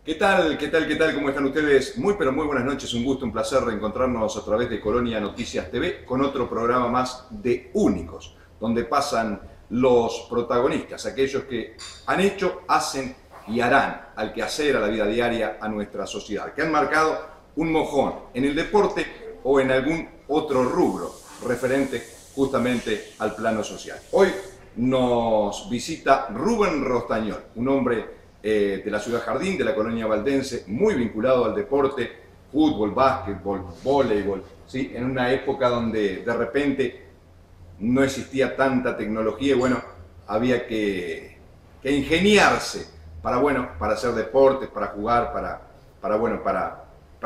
¿Qué tal? ¿Qué tal? ¿Qué tal? ¿Cómo están ustedes? Muy pero muy buenas noches, un gusto, un placer reencontrarnos a través de Colonia Noticias TV con otro programa más de Únicos, donde pasan los protagonistas, aquellos que han hecho, hacen y harán al quehacer, a la vida diaria, a nuestra sociedad, que han marcado un mojón en el deporte o en algún otro rubro referente justamente al plano social. Hoy nos visita Rubén Rostañol, un hombre de la ciudad Jardín, de la colonia valdense, muy vinculado al deporte, fútbol, básquetbol, voleibol, ¿sí? En una época donde de repente no existía tanta tecnología y bueno, había que ingeniarse para, bueno, para hacer deportes, para jugar, para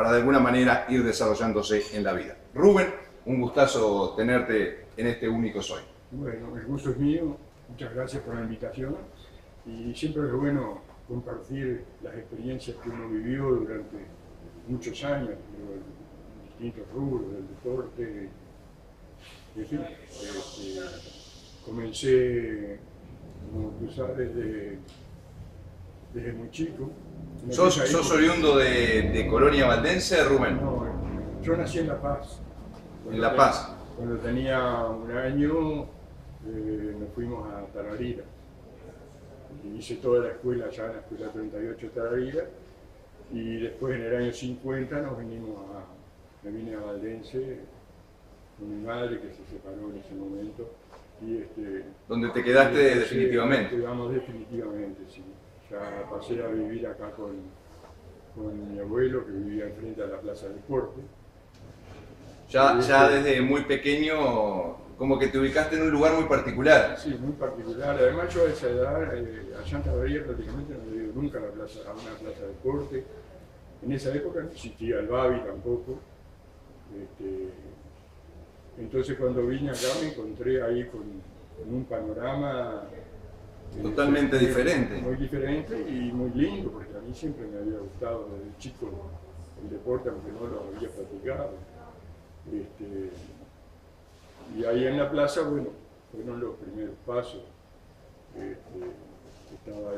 de alguna manera ir desarrollándose en la vida. Rubén, un gustazo tenerte en este Único Soy. Bueno, el gusto es mío, muchas gracias por la invitación y siempre es bueno compartir las experiencias que uno vivió durante muchos años, en distintos rubros del deporte. En fin, comencé, como tú sabes, desde muy chico. ¿Sos oriundo de Colonia Valdense, Rubén? No, yo nací en La Paz. En La Paz. Cuando tenía un año nos fuimos a Tararira. Hice toda la escuela allá en la escuela 38 de Tararira y después en el año 50 me vine a Valdense con mi madre que se separó en ese momento. Y ¿Dónde te quedaste definitivamente? Nos quedamos definitivamente, sí. Ya pasé a vivir acá con mi abuelo que vivía enfrente a la Plaza del Deporte. Ya desde muy pequeño, como que te ubicaste en un lugar muy particular. Sí, muy particular. Además yo a esa edad, allá en Tararira prácticamente no he ido nunca a una plaza de deporte. En esa época no existía el Babi tampoco. Entonces cuando vine acá me encontré ahí con un panorama totalmente diferente. Muy diferente y muy lindo, porque a mí siempre me había gustado desde chico el deporte, aunque no lo había practicado. Y ahí en la plaza, bueno, fueron los primeros pasos. Estaba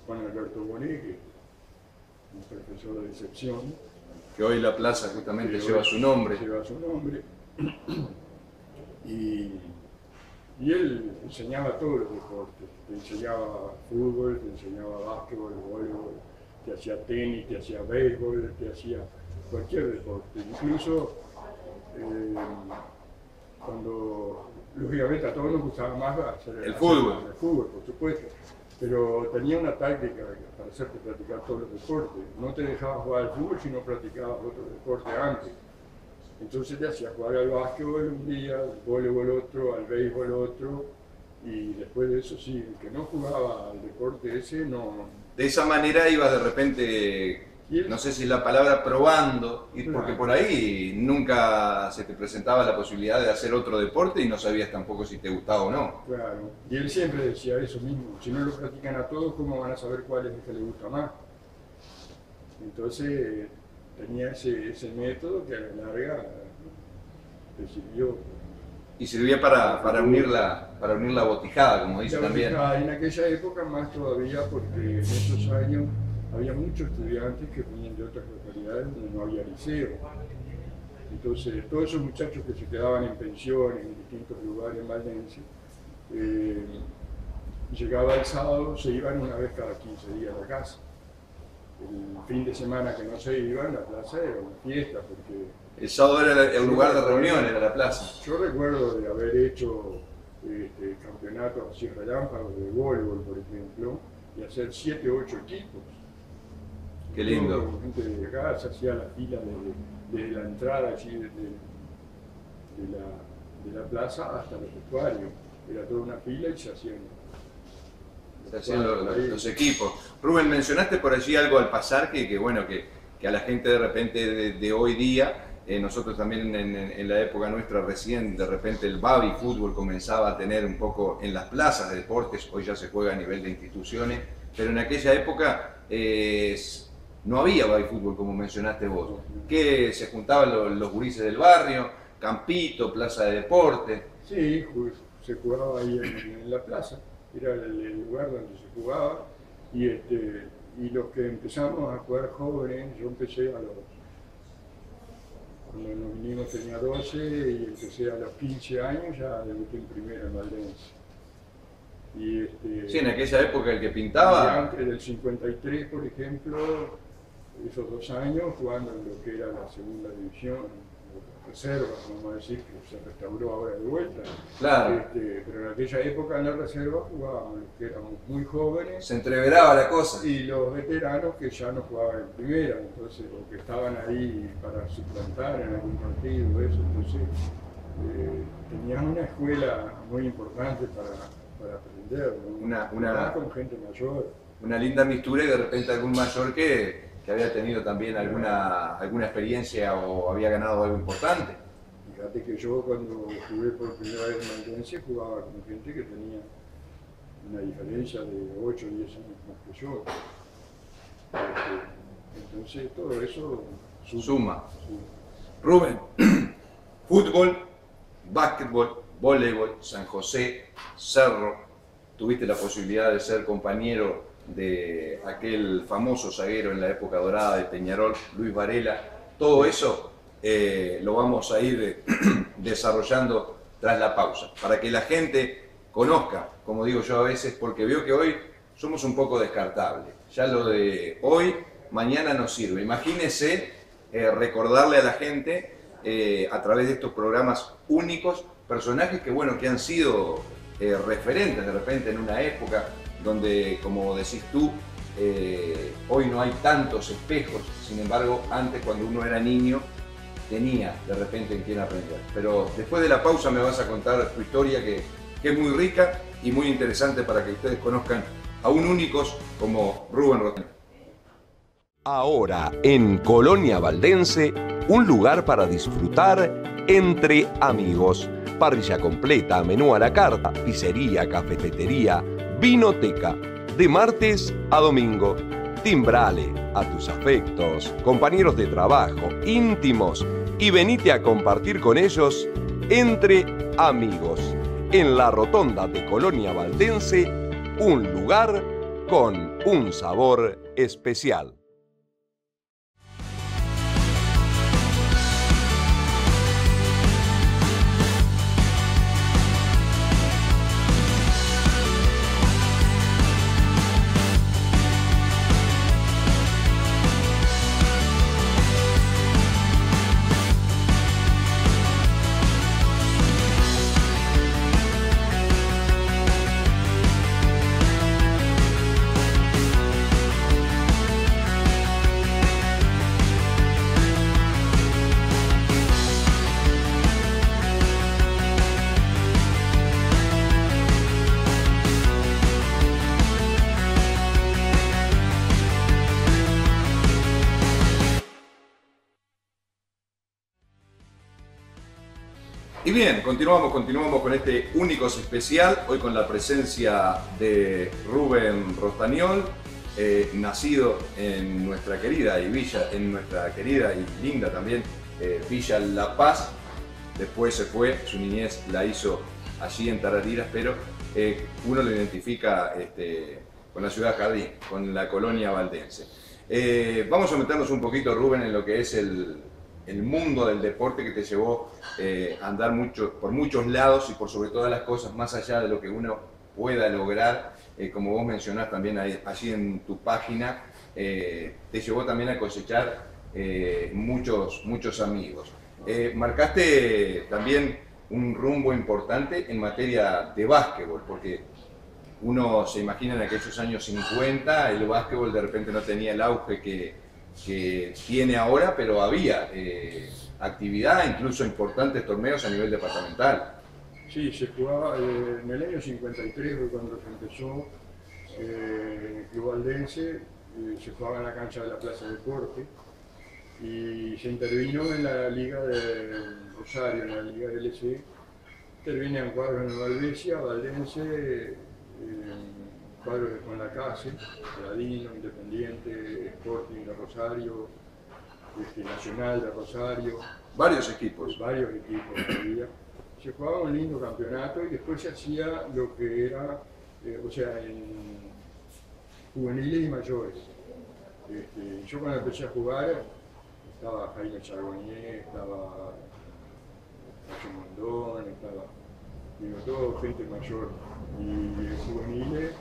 Juan Alberto Bonet, un profesor de excepción. Que hoy la plaza justamente lleva su nombre. Lleva su nombre. Y él enseñaba todos los deportes. Te enseñaba fútbol, te enseñaba básquetbol, voleibol, te hacía tenis, te hacía béisbol, te hacía cualquier deporte. Incluso cuando, lógicamente, a todos nos gustaba más hacer el fútbol. El fútbol, por supuesto. Pero tenía una táctica para hacerte practicar todos los deportes. No te dejaba jugar al fútbol si no practicabas otro deporte antes. Entonces te hacía jugar al básquetbol un día, al voleibol otro, al béisbol otro, y después de eso sí, el que no jugaba al deporte ese no... De esa manera ibas de repente, no sé si la palabra probando, porque por ahí nunca se te presentaba la posibilidad de hacer otro deporte y no sabías tampoco si te gustaba o no. Claro, y él siempre decía eso mismo, si no lo practican a todos, ¿cómo van a saber cuál es el que les gusta más? Entonces tenía ese método que a la larga te sirvió. Y servía para unir la botijada, como dice también. En aquella época más todavía, porque en esos años había muchos estudiantes que venían de otras localidades donde no había liceo. Entonces, todos esos muchachos que se quedaban en pensiones en distintos lugares en Valdense, llegaba el sábado, se iban una vez cada 15 días a la casa. El fin de semana que no se iban, la plaza era una fiesta, porque... El sábado era el lugar de reunión, era la plaza. Yo recuerdo de haber hecho campeonatos así relámpagos de voleibol, por ejemplo, y hacer 7 o 8 equipos. Qué lindo. Todo, gente de acá se hacía la fila desde la entrada allí de la plaza hasta los vestuarios. Era toda una fila y se hacían los equipos. Rubén, mencionaste por allí algo al pasar que bueno, que a la gente de repente de hoy día, nosotros también en la época nuestra recién, de repente el baby fútbol comenzaba a tener un poco en las plazas de deportes, hoy ya se juega a nivel de instituciones, pero en aquella época no había baby fútbol como mencionaste vos, que se juntaban los gurises del barrio, campito, plaza de deporte. Sí, se jugaba ahí en la plaza. Era el lugar donde se jugaba y y los que empezamos a jugar jóvenes, yo empecé cuando nos vinimos tenía 12 y empecé a los 15 años, ya debuté en primera en Valdense. Sí, en aquella época el que pintaba... Antes del 53, por ejemplo, esos 2 años jugando en lo que era la segunda división, reserva, vamos a decir, que se restauró ahora de vuelta. Claro. Pero en aquella época en la reserva jugábamos los que éramos muy jóvenes. Se entreveraba la cosa. Y los veteranos que ya no jugaban en primera, entonces, o que estaban ahí para suplantar en algún partido, eso. Entonces, tenían una escuela muy importante para aprender, ¿no? Con gente mayor. Una linda mistura y de repente algún mayor que había tenido también alguna experiencia o había ganado algo importante. Fíjate que yo cuando jugué por primera vez en Valdense jugaba con gente que tenía una diferencia de 8 o 10 años más que yo. Entonces todo eso suma. Rubén, fútbol, básquetbol, voleibol, San José, Cerro, tuviste la posibilidad de ser compañero de aquel famoso zaguero en la época dorada de Peñarol, Luis Varela. Todo eso lo vamos a ir desarrollando tras la pausa, para que la gente conozca, como digo yo a veces, porque veo que hoy somos un poco descartables. Ya lo de hoy, mañana no sirve. Imagínense recordarle a la gente a través de estos programas únicos, personajes que, bueno, que han sido referentes de repente en una época donde, como decís tú, hoy no hay tantos espejos. Sin embargo, antes, cuando uno era niño, tenía de repente en quién aprender. Pero después de la pausa me vas a contar tu historia, que es muy rica y muy interesante para que ustedes conozcan a un únicos como Rubén Rostañol. Ahora, en Colonia Valdense, un lugar para disfrutar entre amigos. Parrilla completa, menú a la carta, pizzería, cafetería, vinoteca, de martes a domingo. Timbrale a tus afectos, compañeros de trabajo, íntimos, y venite a compartir con ellos entre amigos. En la rotonda de Colonia Valdense, un lugar con un sabor especial. Y bien, continuamos con este Únicos especial, hoy con la presencia de Rubén Rostañol, nacido en nuestra querida y linda también Villa La Paz. Después se fue, su niñez la hizo allí en Tarariras, pero uno lo identifica con la ciudad Jardín, con la colonia valdense. Vamos a meternos un poquito, Rubén, en lo que es el mundo del deporte que te llevó a andar por muchos lados y por sobre todas las cosas, más allá de lo que uno pueda lograr, como vos mencionás también allí en tu página, te llevó también a cosechar muchos amigos. Marcaste también un rumbo importante en materia de básquetbol, porque uno se imagina en aquellos años 50, el básquetbol de repente no tenía el auge que tiene ahora, pero había actividad, incluso importantes torneos a nivel departamental. Sí, se jugaba en el año 53, fue cuando se empezó el Club Valdense, se jugaba en la cancha de la Plaza Deporte y se intervino en la Liga de Rosario, en la Liga LC. Intervienen cuadros en Valdesia, Valdense, cuadros con la CASE, Ladino, Independiente, Sporting de Rosario, Nacional de Rosario. Varios equipos. Varios equipos había. Se jugaba un lindo campeonato y después se hacía lo que era, o sea, en juveniles y mayores. Yo cuando empecé a jugar, estaba Jaime Charbonnier, estaba Nacho Mondón, estaba, digo, todo gente mayor. Y juveniles,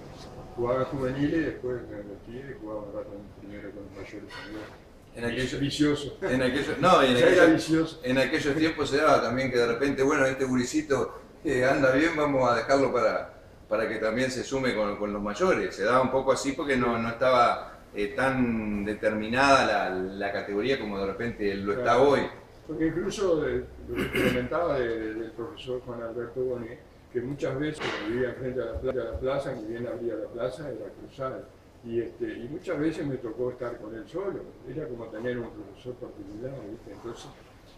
jugaba juveniles y después me metí y jugaba un rato primero con los mayores también. Vicioso. En aquellos tiempos se daba también que de repente, bueno, este gurisito anda bien, vamos a dejarlo para que también se sume con los mayores. Se daba un poco así porque no estaba tan determinada la categoría como de repente lo está hoy. Porque incluso lo que comentaba del profesor Juan Alberto Bonet, que muchas veces vivía frente a la plaza, ni bien abría la plaza, era cruzada. Y muchas veces me tocó estar con él solo, era como tener un profesor particular, ¿viste? Entonces,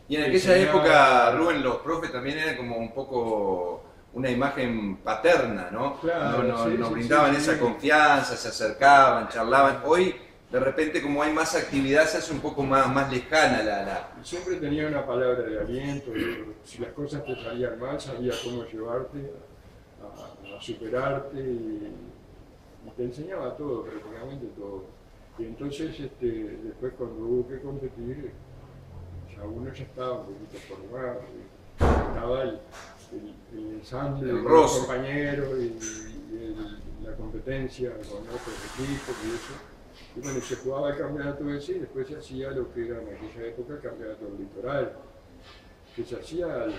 y en aquella época, Rubén, los profes también eran como un poco una imagen paterna, ¿no? Claro, nos brindaban esa confianza, se acercaban, charlaban. Hoy, de repente, como hay más actividad, se hace un poco más lejana Y siempre tenía una palabra de aliento, si las cosas te salían mal, sabía cómo llevarte a superarte y te enseñaba todo, prácticamente todo. Y entonces, después cuando hubo que competir, ya uno ya estaba un poquito formado, estaba el ensamble, el con los compañeros y la competencia con otros equipos y eso. Y bueno, se jugaba el campeonato ese y después se hacía lo que era en aquella época el campeonato del litoral, que se hacía al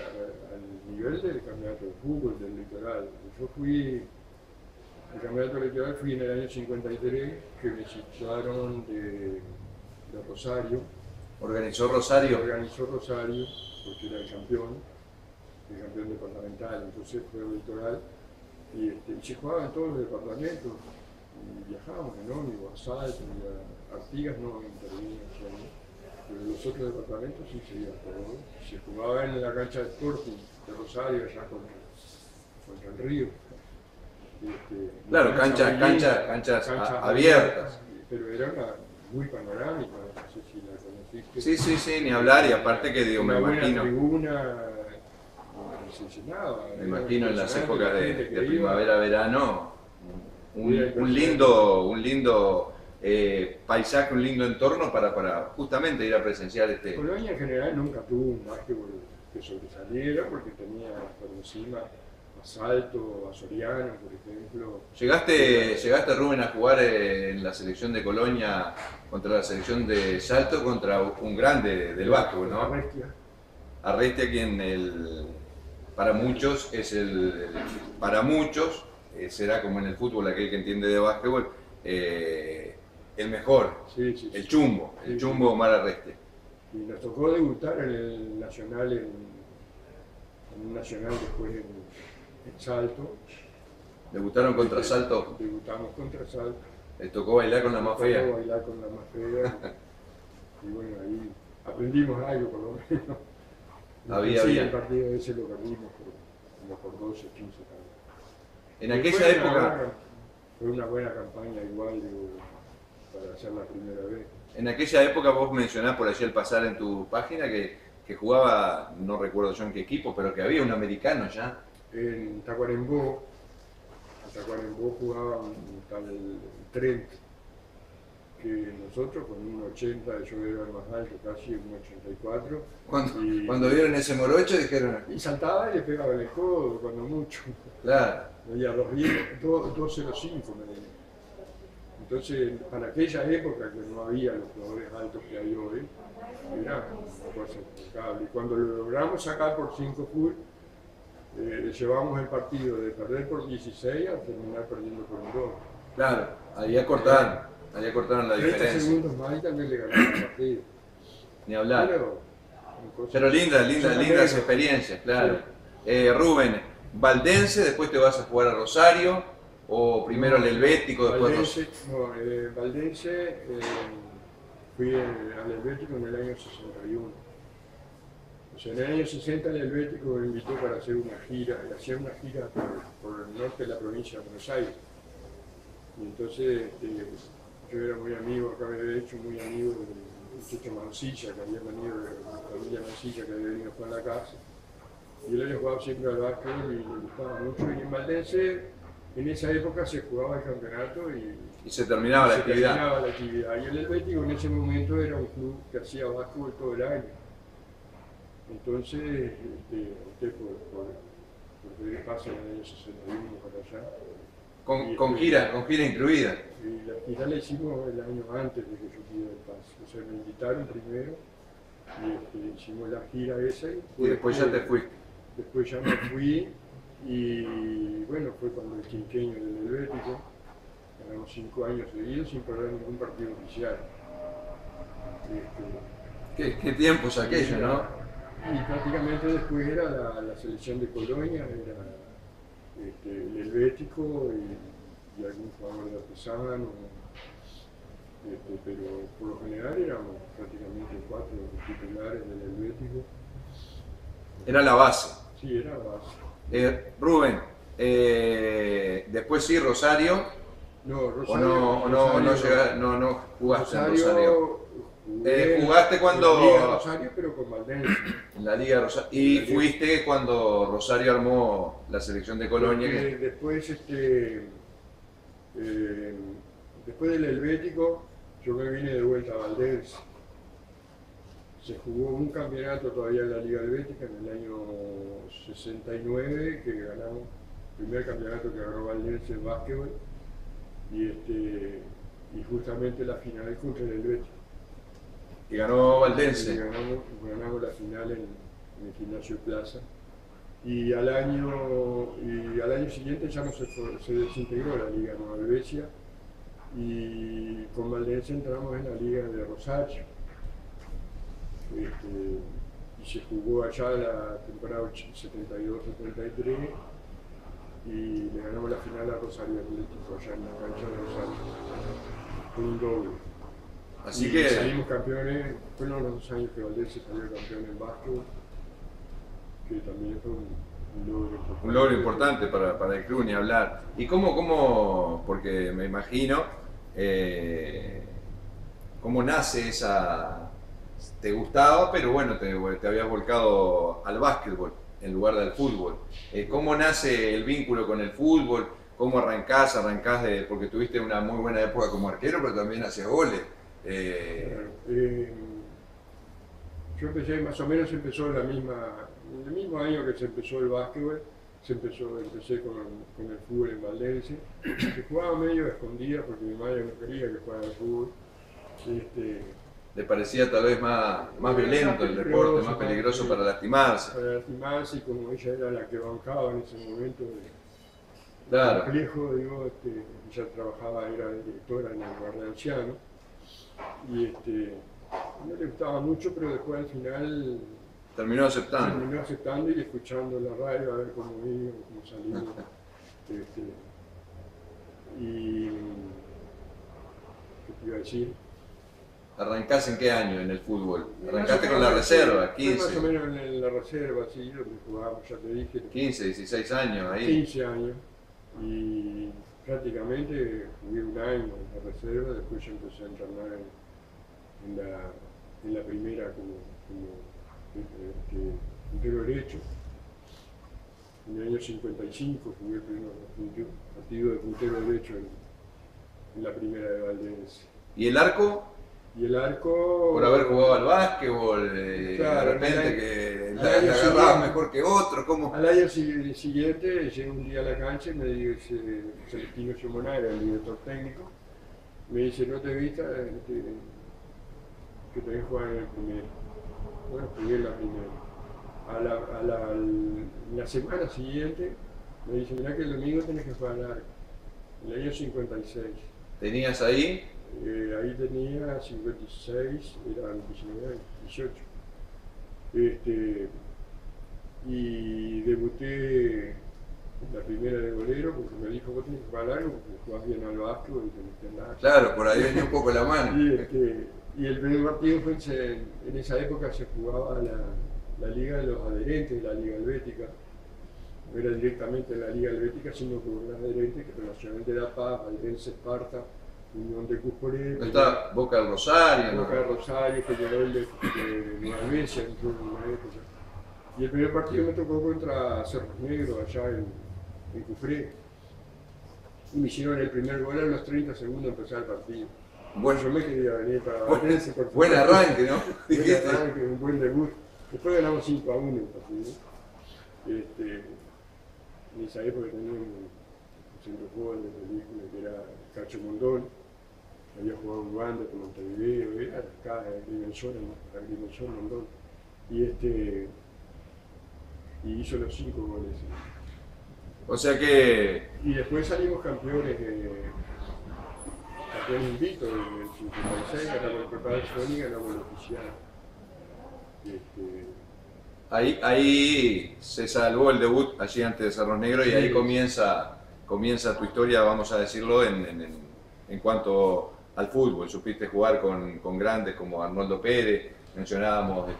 nivel del campeonato de fútbol del litoral. Yo fui. El campeonato litoral fui en el año 53, que me citaron de Rosario. ¿Organizó Rosario? Organizó Rosario, porque era el campeón departamental, entonces fue el litoral. Y se jugaba en todos los departamentos, y viajábamos en ómnibus, a Salto, y a Artigas no intervenía, pero los otros departamentos sí se iban todos. Se jugaba en la cancha de Sporting de Rosario, allá contra el río. Claro, canchas abiertas. Pero era muy panorámica, no sé si la conociste. Sí, ni hablar, y aparte que digo, me imagino. Tribuna, se llenaba. Me imagino en las épocas de primavera, verano, un lindo paisaje, un lindo entorno para justamente ir a presenciar Colonia en general nunca tuvo un básquetbol que sobresaliera porque tenía por encima Salto, a Soriano, por ejemplo. ¿Llegaste, Rubén, a jugar en la selección de Colonia contra la selección de Salto, contra un grande del básquetbol, ¿no? Arrestia, quien para muchos será como en el fútbol aquel que entiende de básquetbol, el mejor, sí. El chumbo Omar Arrestia. Y nos tocó debutar en el Nacional, en un Nacional después en Salto. ¿Debutaron contra Salto? Debutamos contra Salto. ¿Les tocó bailar con la más fea? Tocó bailar con la más fea. Y bueno, ahí aprendimos algo por lo menos. El partido ese lo perdimos como por 12, 15 años. En aquella época... Fue una buena campaña igual, para hacer la primera vez. En aquella época vos mencionás por allí al pasar en tu página que jugaba, no recuerdo yo en qué equipo, pero que había un americano ya. En Tacuarembó jugaba un tal Trent, que nosotros con 1,80, yo era el más alto, casi 1,84. Cuando vieron ese morocho dijeron... Y saltaba y le pegaba el codo, cuando mucho. Claro. Veía 2,05 me dio. Entonces, para aquella época que no había los jugadores altos que hay hoy, era una cosa impecable. Y cuando lo logramos sacar por 5 full, llevamos el partido de perder por 16 a terminar perdiendo por 2. Claro, ahí acortaron la diferencia. 30 segundos más y también le ganaron el partido. Ni hablar. Pero lindas experiencias, claro. Sí. Rubén, Valdense, después te vas a jugar a Rosario, o primero al Helvético, después Rosario. Valdense, fui al Helvético en el año 61. O sea, en el año 60 el Helvético me invitó para hacer una gira, por el norte de la provincia de Buenos Aires. Y entonces yo era muy amigo, acá me había hecho muy amigo del muchacho Mancilla, que había venido de la familia Mancilla, que había venido a jugar en la casa. Y él había jugado siempre al básquetbol y le gustaba mucho. Y en Valdense en esa época se jugaba el campeonato Y se terminaba la se actividad. terminaba la actividad. Y el Helvético en ese momento era un club que hacía básquetbol todo el año. Entonces, usted por ver pasa en el año 61 para allá. Con gira incluida. Y la gira la hicimos el año antes de que yo pidiera el pase. O sea, me invitaron primero y hicimos la gira esa. Y después ya te fuiste. Después ya me fui y bueno, fue cuando el quinqueño del Helvético. Ganamos 5 años seguidos sin perder ningún partido oficial. ¿Qué tiempos aquellos, ¿no? Y prácticamente después era la selección de Colonia, era el Helvético y algún jugador de Artesano, pero por lo general éramos prácticamente 4 titulares del Helvético. Era la base. Sí, era la base. Rubén, después sí, Rosario. No, Rosario. No jugaste en Rosario. Jugué ¿Jugaste cuando...? En la Liga Rosario, pero con Valdense. En la Liga Rosario. Y fuiste cuando Rosario armó la selección de Colonia. Después, después del Helvético, yo me vine de vuelta a Valdense. Se jugó un campeonato todavía en la Liga Helvética en el año 69, que ganamos el primer campeonato que ganó Valdense en básquetbol, y justamente la final contra el Helvético. Y ganó Valdense. Y ganamos la final en el Gimnasio Plaza. Y al año siguiente ya no se desintegró la Liga Nueva Helvecia y con Valdense entramos en la Liga de Rosario. Y se jugó allá la temporada 72-73 y le ganamos la final a Rosario Atlético allá en la cancha de Rosario con un doble. Así y que salimos campeones, fueron los 2 años que Valdense salió campeón en básquetbol, que también fue un logro importante. un logro importante para el club, ni hablar. ¿Y cómo porque me imagino, cómo nace esa... Te gustaba, pero bueno, te habías volcado al básquetbol en lugar del fútbol. ¿Cómo nace el vínculo con el fútbol? ¿Cómo arrancás porque tuviste una muy buena época como arquero, pero también hacías goles? Yo empecé, más o menos empezó en el mismo año que se empezó el básquetbol, empecé con el fútbol en Valdense, que jugaba medio a escondidas porque mi madre no quería que jugara al fútbol. ¿Le parecía tal vez más violento el deporte, más peligroso para lastimarse? Para lastimarse, y como ella era la que bancaba en ese momento Claro. complejo, digo, ella trabajaba, era directora en el lugar de ancianos, y no le gustaba mucho, pero después al final Terminó aceptando. y escuchando la radio a ver cómo iba, cómo salía. Y ¿qué te iba a decir? ¿Arrancás en qué año en el fútbol? ¿Arrancaste Más o con la menos, reserva? fue más o 15, menos en la reserva, sí, donde jugábamos, ya te dije. 15, 16 años ahí. 15 años. Y prácticamente jugué un año en la reserva, después yo empecé a entrenar en la primera como puntero derecho. En el año 55 jugué el primer partido de puntero derecho en la primera de Valdense. ¿Y el arco? Y el arco... Por haber jugado al básquetbol, Claro, de repente que la año agarrabas siguiente. mejor que otro, ¿cómo? Al año siguiente llegué un día a la cancha y me dice Celestino Simoná, era el director técnico, me dice, no te vistas que tenés que jugar en el primero. Bueno, jugué en la primera. La semana siguiente me dice, mirá que el domingo tenés que jugar al arco. En el año 56. ¿Tenías ahí? Ahí tenía 56, eran 19, 18. Y debuté en la primera de golero porque me dijo, vos tenés que jugar largo porque jugás bien al básquetbol y tenés que andar. Claro, por ahí venía un poco la mano. Y el primer partido fue en esa época se jugaba la Liga de los Adherentes de la Liga Helvética. No era directamente la Liga Helvética, sino que una adherente que era Nacional de La Paz, Valdense, Esparta, Unión de Cuscoret. Está Boca del Rosario, Boca de Rosario, Peñarol de Nueva Helvecia, entró en una época. Y el primer partido me tocó contra Cerros Negros, allá en Cufré. y me hicieron el primer gol a los 30 segundos de empezar el partido. Bueno, yo me quería venir para Valdense. Buen arranque, ¿no? Buen arranque, un buen debut. Después ganamos 5-1 el partido. En esa época teníamos un centro jugador de película que era Cacho Mondón, había jugado en Uganda, en Montevideo, era acá en Agrimensor, Mondón. Y hizo los 5 goles. O sea que... Y después salimos campeones invictos en el 56, ganamos el preparación y ganamos el oficial. Ahí se salvó el debut allí ante de Cerros Negros y ahí comienza tu historia, vamos a decirlo, en cuanto al fútbol. Supiste jugar con grandes como Arnoldo Pérez, mencionábamos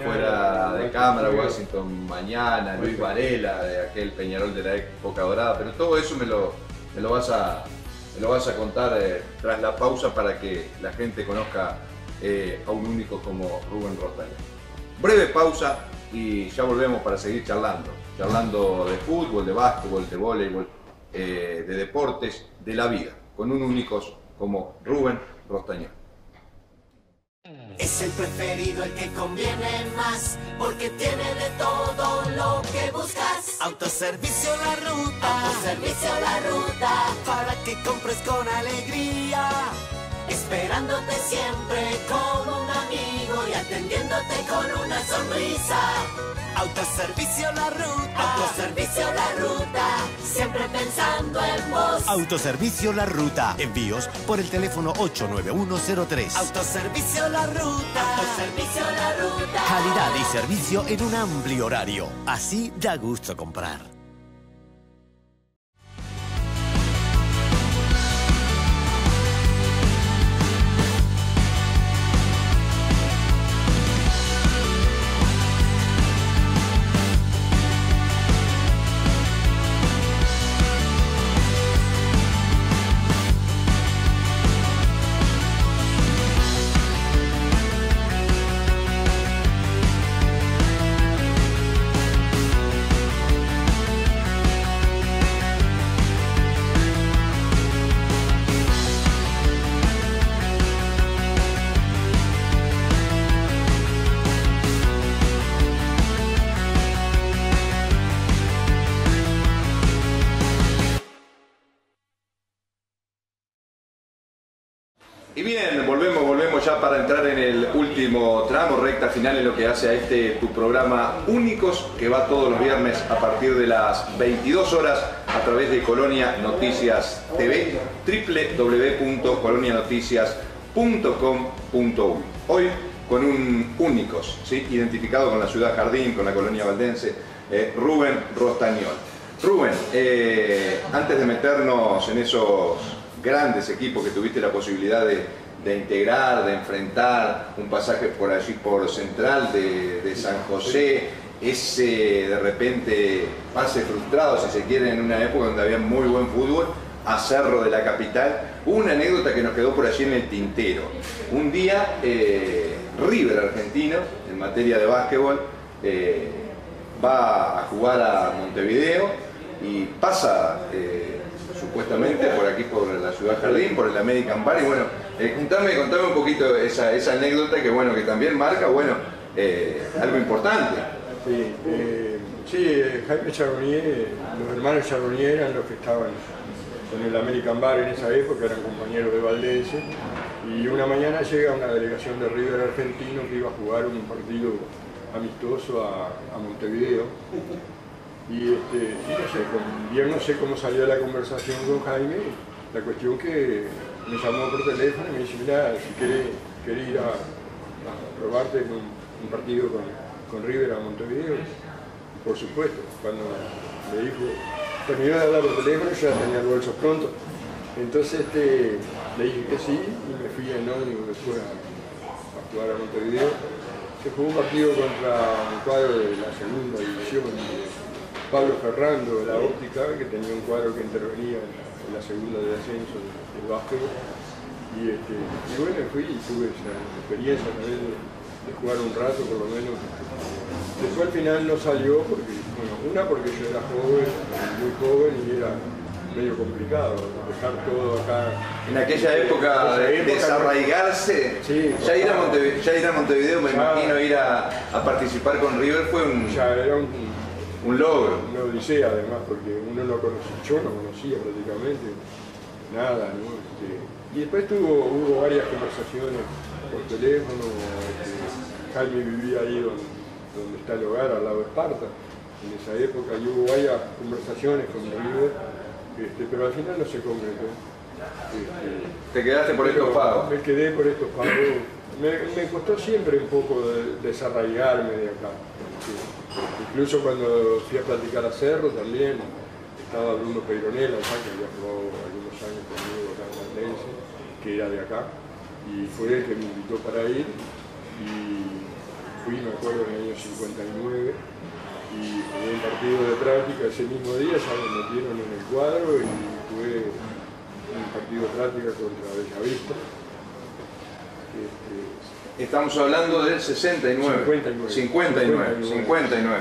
fuera de cámara, Washington Mañana, Luis Varela, de aquel Peñarol de la época dorada, pero todo eso me lo vas a contar tras la pausa para que la gente conozca a un único como Rubén Rostañol. Breve pausa y ya volvemos para seguir charlando de fútbol, de básquetbol, de voleibol, de deportes, de la vida, con un único como Rubén Rostañol. Es el preferido, el que conviene más, porque tiene de todo lo que buscas. Autoservicio La Ruta, Autoservicio La Ruta, para que compres con alegría, esperándote siempre como un amigo y atendiéndote con una sonrisa. Autoservicio La Ruta, Autoservicio La Ruta, siempre pensando en vos. Autoservicio La Ruta, envíos por el teléfono 89103. Autoservicio La Ruta, Autoservicio La Ruta. Calidad y servicio en un amplio horario, así da gusto comprar. Y bien, volvemos ya para entrar en el último tramo, recta final en lo que hace a tu programa Únicos, que va todos los viernes a partir de las 22 horas a través de Colonia Noticias TV, www.colonianoticias.com.uy. Hoy con un Únicos, ¿sí? Identificado con la ciudad Jardín, con la colonia valdense, Rubén Rostañol. Rubén, antes de meternos en esos grandes equipos que tuviste la posibilidad de integrar, de enfrentar, un pasaje por allí por Central de San José, ese de repente pase frustrado, si se quiere, en una época donde había muy buen fútbol, a Cerro de la capital. Hubo una anécdota que nos quedó por allí en el tintero. Un día River Argentino, en materia de básquetbol, va a jugar a Montevideo y pasa supuestamente por aquí, por la ciudad Jardín, por el American Bar, y bueno, contame un poquito esa anécdota que bueno, que también marca, bueno, algo importante. Sí, Jaime Charbonnier, los hermanos Charbonnier eran los que estaban en el American Bar en esa época, eran compañeros de Valdense, y una mañana llega una delegación de River Argentino que iba a jugar un partido amistoso a Montevideo. Y no sé cómo salió la conversación con Jaime, la cuestión que me llamó por teléfono y me dice, mira, si querés ir a probarte en un partido con River a Montevideo. Y por supuesto, cuando me dijo, terminó de hablar por teléfono, yo ya tenía el bolso pronto. Entonces le dije que sí y me fui en ómnibus después a jugar a Montevideo. Se jugó un partido contra un cuadro de la segunda división, Pablo Ferrando de la Óptica, que tenía un cuadro que intervenía en la segunda de ascenso del básquetbol. Y bueno, fui y tuve esa experiencia también de jugar un rato por lo menos. Después al final no salió, porque, bueno, porque yo era joven, muy joven, y era medio complicado, dejar todo acá. En aquella época de desarraigarse, sí, ya ir a Montevideo, me imagino, ir a participar con River fue ya era un logro. una odisea además, porque uno no conocía, yo no conocía prácticamente nada, ¿no? Y después hubo varias conversaciones por teléfono. Jaime vivía ahí donde está el hogar, al lado de Esparta, en esa época, y hubo varias conversaciones con River, pero al final no se concretó. Te quedaste por estos pagos. Me quedé por estos pagos. Me costó siempre un poco desarraigarme de acá. Incluso cuando fui a platicar a Cerro también, estaba Bruno Peyronel, acá, que había jugado algunos años conmigo acá en Valdense, que era de acá, y fue el que me invitó para ir, y fui, me acuerdo, en el año 59, y jugué un partido de práctica ese mismo día, ya me metieron en el cuadro, y jugué un partido de práctica contra Bellavista. Estamos hablando del 69. 59.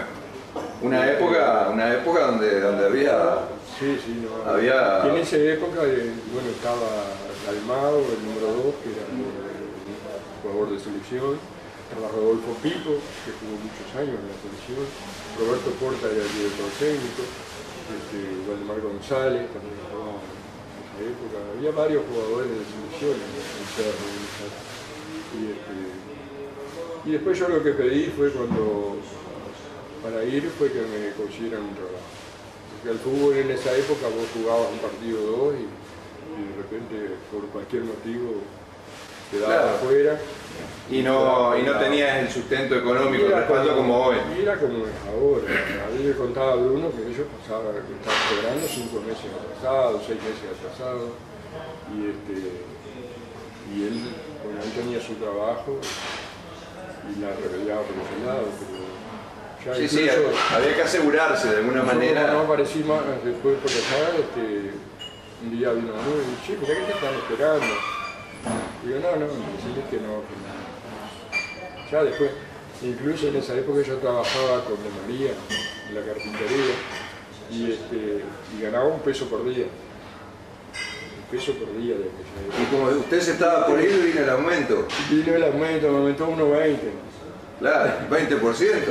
Una época donde había... Sí, no. Había... Y en esa época, bueno, estaba Dalmado, el número 2, que era un jugador de selección. Estaba Rodolfo Pico, que jugó muchos años en la selección. Roberto Porta era el director técnico. Waldemar González también jugaba en esa época. Había varios jugadores de selección en Cerro. Y después yo lo que pedí fue para ir fue que me consiguieran un trabajo. Porque al fútbol en esa época vos jugabas un partido o dos y de repente por cualquier motivo quedabas afuera. Y no tenías el sustento económico, el respaldo como hoy. Y era como es ahora. A mí me contaba Bruno que ellos estaban cobrando 5 meses atrasados, 6 meses atrasados. Y él, bueno, él tenía su trabajo y la rebeliaba por ese lado, pero ya sí, había que asegurarse de alguna manera. No aparecí más después por acá, un día vino uno y dice, che, mirá que te están esperando. Digo, no, decirles que no. Ya después, incluso en esa época yo trabajaba con De María en la carpintería y ganaba $1 por día. $1 por día de aquella época. Y como usted se estaba por ir, vino el aumento. Vino el aumento, me aumentó 1,20. Claro, 20%.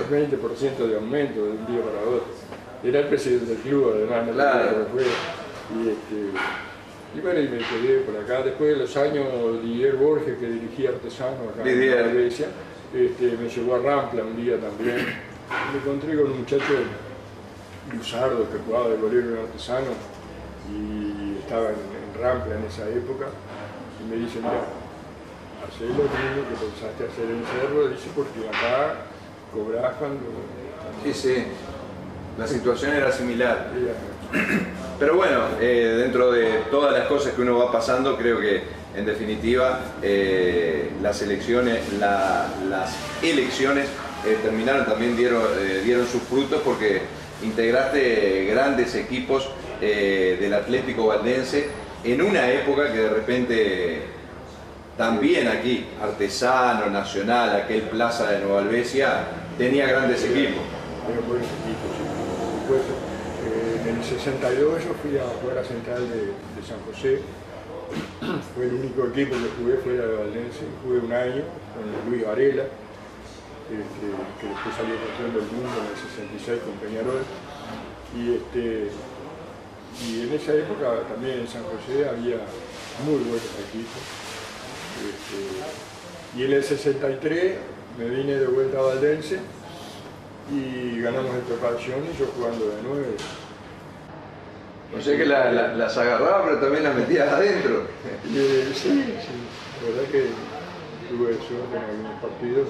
20% de aumento de un día para otro. Era el presidente del club, además, no claro. Fue. Y bueno, y me quedé por acá. Después de los años, Didier Borges, que dirigía Artesano acá en la iglesia, me llevó a Rampla un día también. Me encontré con un muchacho, Luzardo, que jugaba de golero en Artesano, y estaba en Rampla en esa época, y me dice, mira, hacé lo mismo que pensaste hacer en Cerro, dice, porque acá cobrás cuando... Sí, la situación era similar. Pero bueno, dentro de todas las cosas que uno va pasando, creo que en definitiva las elecciones terminaron, también dieron sus frutos, porque integraste grandes equipos del Atlético Valdense en una época que de repente también aquí, Artesano, Nacional, aquel Plaza de Nueva Albesia, tenía grandes equipos. Pero buenos equipos, sí, por supuesto. En el 62 yo fui a jugar a Central de San José. Fue el único equipo que jugué fuera de Valdense. Jugué un año con Luis Varela, que después salió campeón del mundo en el 66 con Peñarol. Y en esa época también en San José había muy buenos equipos. Y en el 63 me vine de vuelta a Valdense y ganamos el preparación y yo jugando de 9. O sea que las agarraba, pero también las metías adentro. Sí, la verdad que tuve suerte en algunos partidos.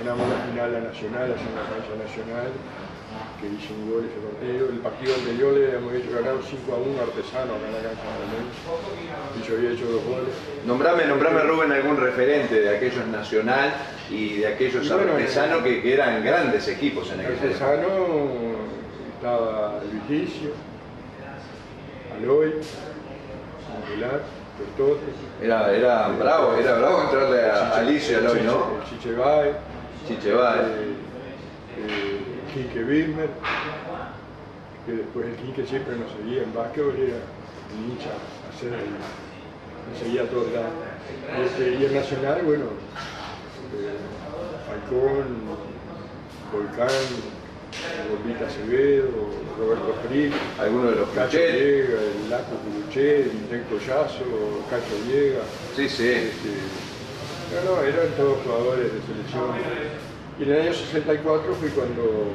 Ganamos la final a Nacional, allá en la cancha Nacional, que hizo un gol ese partido. El partido anterior le habíamos hecho ganar 5-1 Artesano acá en la cancha de y yo había hecho 2 goles. Nombrame Rubén algún referente de aquellos Nacional y de aquellos Artesano que eran grandes equipos en aquella época. Artesano estaba Luis Licio, Aloy, Angular, Bertote. Era bravo entrarle a Licio y Aloy, ¿no? Chiche Baez, Quique Wilmer, que después el Quique siempre nos seguía en básquetbol, era el hincha nos seguía a todos lados. Y el Nacional, bueno, Falcón, Volcán, Bombita Acevedo, Roberto Frick, algunos de los Cacho Viega, el Laco Curuchet, Intén Collazo, Cacho Viega. Sí, sí. No, eran todos jugadores de selección. Y en el año 64 fue cuando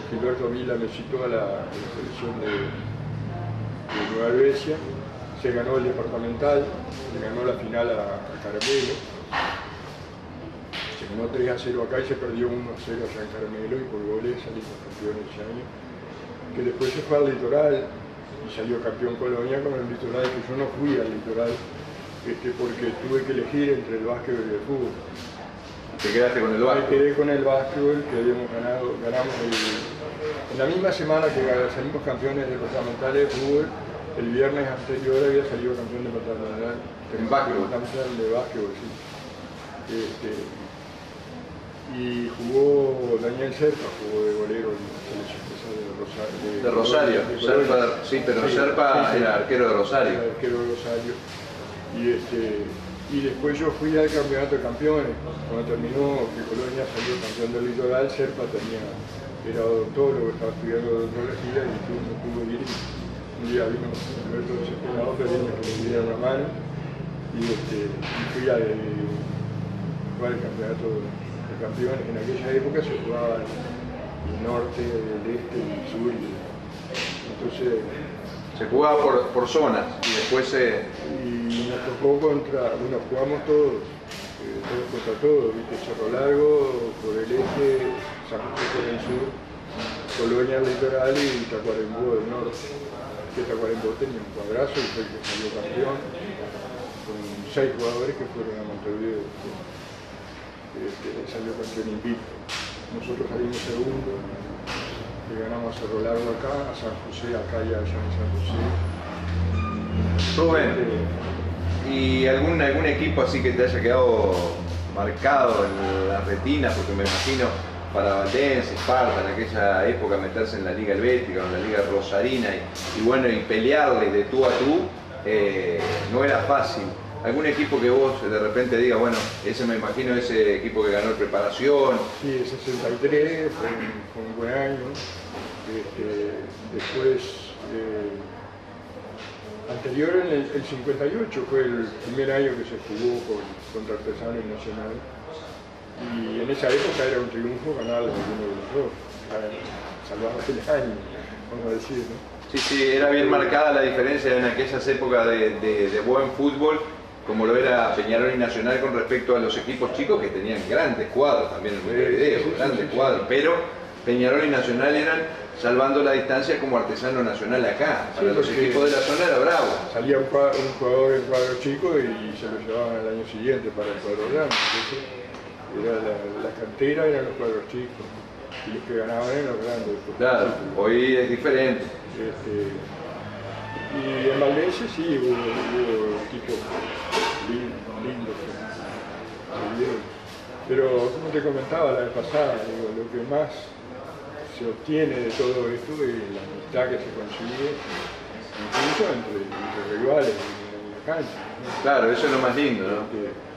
Gilberto Vila me citó a la selección de Nueva Helvecia. Se ganó el departamental, se ganó la final a Caramelo. Se ganó 3-0 acá y se perdió 1-0 allá en Caramelo y por goles salimos campeones ese año. Que después se fue al Litoral y salió campeón Colonia con el Litoral, que yo no fui al Litoral porque tuve que elegir entre el básquetbol y el fútbol. ¿Te quedaste con el básquetbol? Me quedé con el básquetbol, que ganamos en la misma semana que salimos campeones departamentales de fútbol. El viernes anterior había salido campeón departamental en básquetbol. De básquetbol, sí. Y jugó Daniel Serpa, jugó de golero en la selección de Rosario. Serpa, sí, pero sí, Serpa sí, era arquero de Rosario. Era arquero de Rosario. Y después yo fui al campeonato de campeones. Cuando terminó que Colonia salió campeón del Litoral, Serpa era odontólogo, estaba estudiando odontología y no pudo ir. Un día vino Alberto desesperado pidiendo que le diera una mano y fui a jugar el campeonato de campeones. En aquella época se jugaba el norte, el este, el sur. Entonces, se jugaba por zonas y después y nos tocó jugamos todos contra todos, ¿viste? Cerro Largo por el este, San José por el sur, Colonia al litoral y Tacuarembó del norte. Que Tacuarembó tenía un cuadrazo y fue el que salió campeón, con 6 jugadores que fueron a Montevideo, salió campeón invicto. Nosotros salimos segundo. Le ganamos a Cerro Largo acá, a San José acá y allá en San José. Rubén, ¿y algún equipo así que te haya quedado marcado en la retina? Porque me imagino para Valdense, Esparta, en aquella época meterse en la Liga Helvética o en la Liga Rosarina y bueno, y pelearle de tú a tú no era fácil. ¿Algún equipo que vos de repente diga, bueno, ese me imagino ese equipo que ganó el Preparación? Sí, el 63 fue un buen año. Después, anterior en el 58 fue el primer año que se jugó contra Artesano y Nacional. Y en esa época era un triunfo ganar alguno de los dos, salvar el año, vamos a decir, ¿no? Sí, sí, era bien marcada la diferencia en aquellas épocas de buen fútbol, como lo era Peñarol y Nacional con respecto a los equipos chicos que tenían grandes cuadros también en Montevideo, grandes cuadros, pero Peñarol y Nacional eran salvando la distancia como Artesano Nacional acá. Para los equipos de la zona era bravo. Salía un jugador en cuadro chico y se lo llevaban al año siguiente para el cuadro grande. Entonces, la cantera eran los cuadros chicos y los que ganaban eran los grandes. Claro, hoy es diferente. Y en Valdense sí hubo equipos lindos que pero como te comentaba la vez pasada, lo que más se obtiene de todo esto es la amistad que se consigue, incluso entre rivales en la cancha, ¿no? Claro, eso es lo más lindo, ¿no?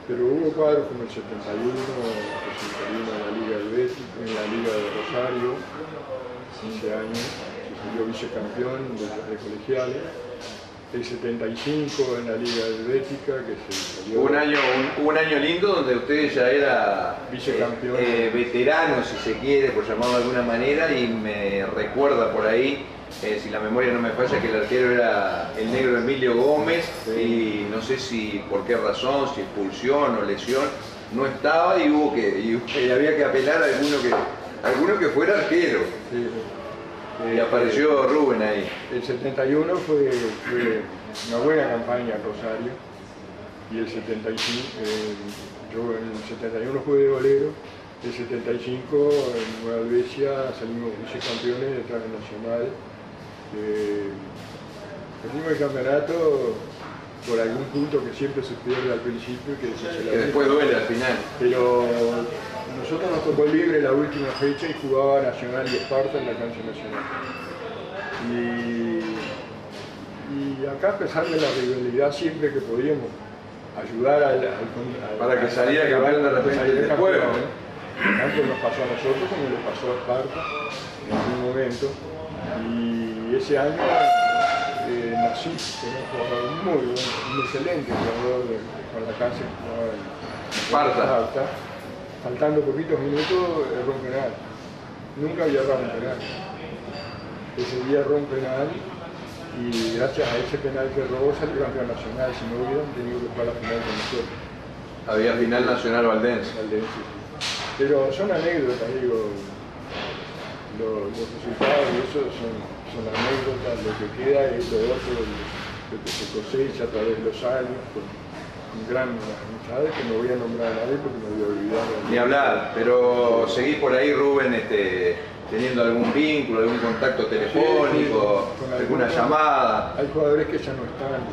Pero hubo cuadros como el 71, que se intervino en la Liga Helvética, en la Liga de Rosario, ese año se salió vicecampeón de colegiales. El 75 en la Liga Helvética, que se salió... Hubo un año lindo donde ustedes ya eran vicecampeón, veteranos, si se quiere, por llamarlo de alguna manera, y me recuerda por ahí, si la memoria no me falla, que el arquero era el negro Emilio Gómez, sí. Y no sé si por qué razón, si expulsión o lesión, no estaba y había que apelar a alguno que fuera arquero. Sí. Y apareció Rubén ahí. El 71 fue una buena campaña en Rosario y el 75, yo en el 71 jugué de golero, el 75 en Nueva Helvecia salimos vicecampeones detrás del Nacional. Perdimos el campeonato por algún punto que siempre se pierde al principio y que después duele al final. Pero nosotros nos tocó libre la última fecha y jugaba Nacional y Esparta en la cancha nacional. Y acá, a pesar de la rivalidad, siempre que podíamos ayudar para que saliera campeón de repente del juego. Tanto nos pasó a nosotros como le pasó a Esparta en algún momento. Y ese año nací, que era un jugador muy bueno, un excelente jugador con la casa que jugaba en Esparta. Faltando poquitos minutos, erró un penal. Nunca había errado un penal. Ese día erró un penal y gracias a ese penal que erró salió campeón nacional. Si no hubieran tenido que jugar la final con nosotros. Había final nacional valdense. Sí. Pero son anécdotas, digo. Los resultados de eso son anécdotas. Lo que queda es lo otro, lo que se cosecha a través de los años. Con grandes amistades que no voy a nombrar a nadie porque me voy a olvidar. Ni hablar, pero seguís por ahí, Rubén, teniendo algún vínculo, algún contacto telefónico, sí, alguna llamada. Hay jugadores que ya no están.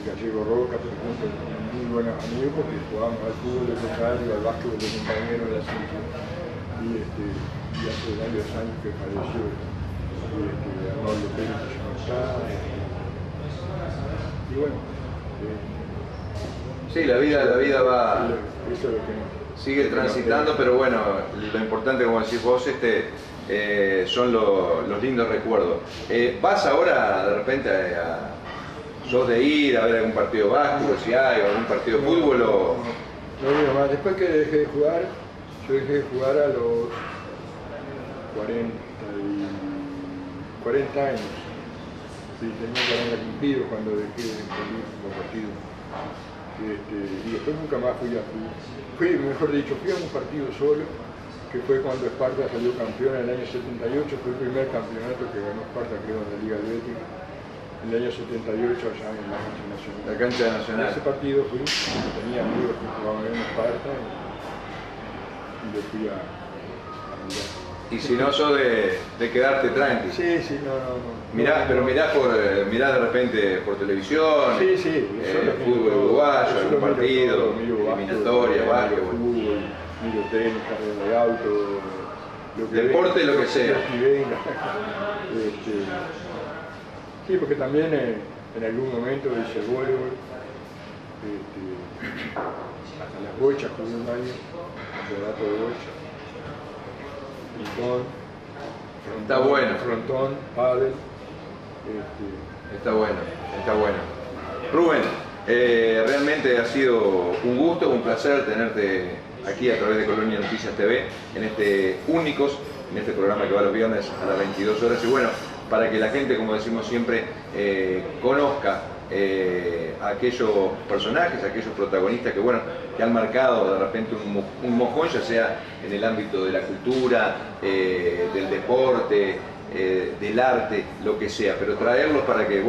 Gallego Roca, por ejemplo, muy buenos amigos porque jugábamos al fútbol de Rosario, al básquetbol de compañeros de la selección. Y hace varios años que falleció Arnoldo Pérez, que ya no está. Y bueno. Sí, la vida va. Eso es lo que sigue transitando, pero bueno, lo importante, como decís vos, son los lindos recuerdos. ¿Vas ahora de repente sos de ir a ver algún partido de básquetbol, si hay, o algún partido de fútbol? No digo más. Después que dejé de jugar, yo dejé de jugar a los 40 años. Sí, tenía 40 cumplidos cuando dejé de salir los partidos. Y después nunca más fui a fútbol. Mejor dicho, fui a un partido solo, que fue cuando Esparta salió campeón en el año 78, fue el primer campeonato que ganó Esparta, creo, en la Liga Atlética, en el año 78 allá en la cancha nacional. La cancha nacional. En ese partido fui, tenía amigos que jugaban en Esparta y lo fui a mirar. Y si no, sos de quedarte tranqui. Sí, no. Mirás de repente por televisión, sí, fútbol uruguayo, algún partido, eliminatoria, básquetbol. Miro tenis, carrera de auto, deporte, lo que sea. Sí, porque también en algún momento hice voleibol, hasta las bochas jugué un año, campeonato de bocha. Está bueno. Frontón, pádel. Está bueno. Rubén, realmente ha sido un gusto, un placer tenerte aquí a través de Colonia Noticias TV, en este programa que va los viernes a las 22 horas. Y bueno, para que la gente, como decimos siempre, conozca a aquellos personajes, a aquellos protagonistas que han marcado de repente un mojón, ya sea en el ámbito de la cultura, del deporte, del arte, lo que sea, pero traerlos para que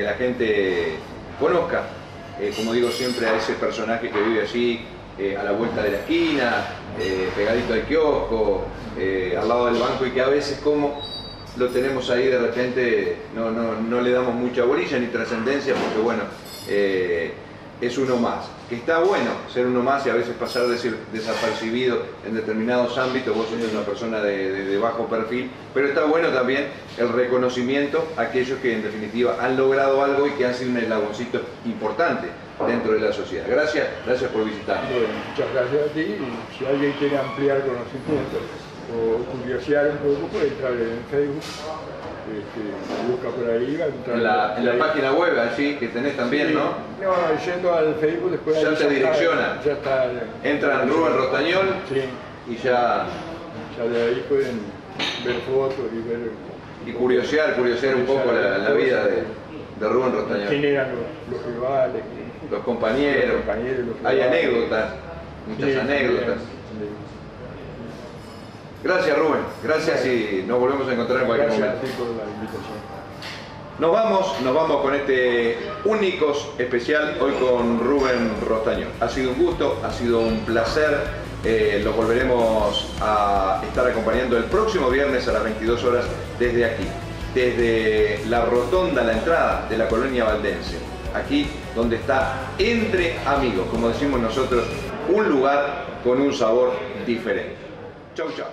la gente conozca, como digo siempre, a ese personaje que vive allí, a la vuelta de la esquina, pegadito al kiosco, al lado del banco, y que a veces como lo tenemos ahí de repente no le damos mucha bolilla ni trascendencia, porque es uno más. Que está bueno ser uno más y a veces pasar desapercibido en determinados ámbitos. Vos sos una persona de bajo perfil, pero está bueno también el reconocimiento a aquellos que en definitiva han logrado algo y que han sido un eslaboncito importante dentro de la sociedad. Gracias por visitarnos. Bueno, muchas gracias a ti, y si alguien quiere ampliar conocimientos o curiosear un poco, puede entrar en Facebook, busca por ahí, va a entrar en la página web allí que tenés también, sí, ¿no? No, yendo al Facebook después ya te direcciona. Ya está. Entra en Rubén Rostañol, sí, y ya de ahí pueden ver fotos y ver. Y curiosear un poco la vida de Rubén Rostañol. ¿Quién eran los rivales? Los compañeros. Hay anécdotas, muchas anécdotas. Gracias, Rubén. Gracias, y nos volvemos a encontrar en cualquier momento. Gracias a ti por la invitación. Nos vamos con este Únicos especial hoy con Rubén Rostañol. Ha sido un gusto, ha sido un placer. Los volveremos a estar acompañando el próximo viernes a las 22 horas desde aquí, desde la rotonda, la entrada de la Colonia Valdense. Aquí donde está Entre Amigos, como decimos nosotros, un lugar con un sabor diferente. Chau, chau.